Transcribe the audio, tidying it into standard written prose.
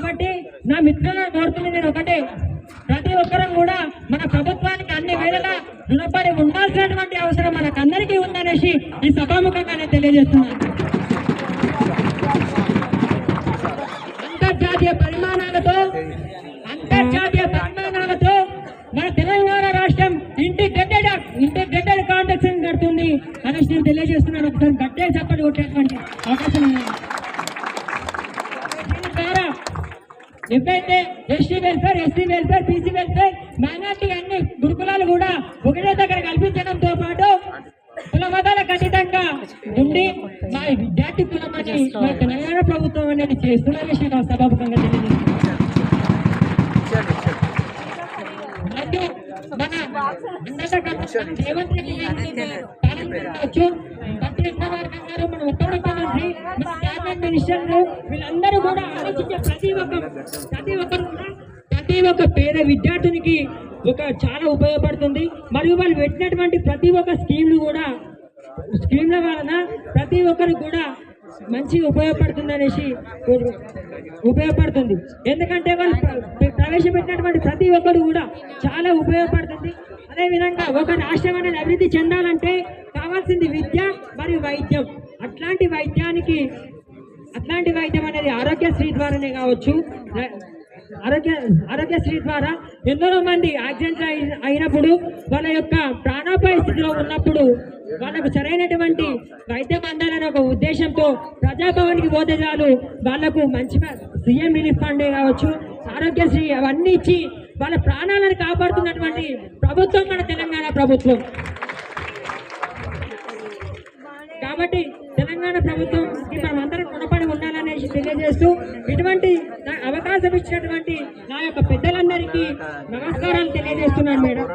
కాబట్టి నా మిత్రులను కోరుతుంది నేను ఒకటే, ప్రతి ఒక్కరం కూడా మన ప్రభుత్వానికి అన్ని వేళలా రుణపడి ఉండాల్సినటువంటి అవసరం మనకందరికీ ఉందనేసి ఈ సభాముఖంగా నేను తెలియజేస్తున్నాను. అంతర్జాతీయ పరిమాణాలతో మన తెలంగాణ రాష్ట్రం ఇంటిగ్రేటెడ్ కాంటెక్స్ కడుతుంది అనేసి నేను తెలియజేస్తున్నాను. ఒకసారి గట్టే చెప్పండి కొట్టేటువంటి అవకాశం ఉంది. దీని ద్వారా ఎవరైతే ST welfare, SC welfare, BC welfare, minority అన్ని గురుకులాలు కూడా ఒకటే దగ్గర కల్పించడంతో పాటు కుల మతాలకు అతీతంగా ఉండి మా విద్యార్థి కులమని మా తెలంగాణ ప్రభుత్వం అనేది చేస్తున్న విషయం సభాముఖంగా తెలియజేస్తుంది. రేవంత్ రెడ్డి మన ఉత్తర ముఖ్యమంత్రి, మన క్యాబినెట్ మినిస్టర్లు వీళ్ళందరూ కూడా ఆలోచించే ప్రతి ఒక్క పేద విద్యార్థునికి చాలా ఉపయోగపడుతుంది. మరియు వాళ్ళు పెట్టినటువంటి ప్రతి ఒక్క స్కీమ్ల వలన ప్రతి ఒక్కరికి కూడా మంచిగా ఉపయోగపడుతుంది. ఎందుకంటే వాళ్ళు ప్రవేశపెట్టినటువంటి ప్రతి ఒక్కరు కూడా చాలా ఉపయోగపడుతుంది. అదేవిధంగా ఒక రాష్ట్రం అనేది అభివృద్ధి చెందాలంటే కావాల్సింది విద్య మరియు వైద్యం. అట్లాంటి వైద్యం అనేది ఆరోగ్యశ్రీ ద్వారానే కావచ్చు. ఆరోగ్యశ్రీ ద్వారా ఎందరో మంది యాక్సిడెంట్ అయినప్పుడు వాళ్ళ యొక్క ప్రాణాపాయ స్థితిలో ఉన్నప్పుడు వాళ్ళకు సరైనటువంటి వైద్యం అందాలనే ఒక ఉద్దేశంతో ప్రజాభవన్కి పోతే చాలు వాళ్లకు మంచిగా సీఎం రిలీఫ్ ఫండే కావచ్చు, ఆరోగ్యశ్రీ అవన్నీ ఇచ్చి వాళ్ళ ప్రాణాలను కాపాడుతున్నటువంటి ప్రభుత్వం మన తెలంగాణ ప్రభుత్వం. కాబట్టి తెలంగాణ ప్రభుత్వంకి మనం అందరం రుణపడి ఉండాలనేసి తెలియజేస్తూ ఇటువంటి అవకాశం ఇచ్చినటువంటి నా యొక్క పెద్దలందరికీ నమస్కారాలు తెలియజేస్తున్నాను మేడం.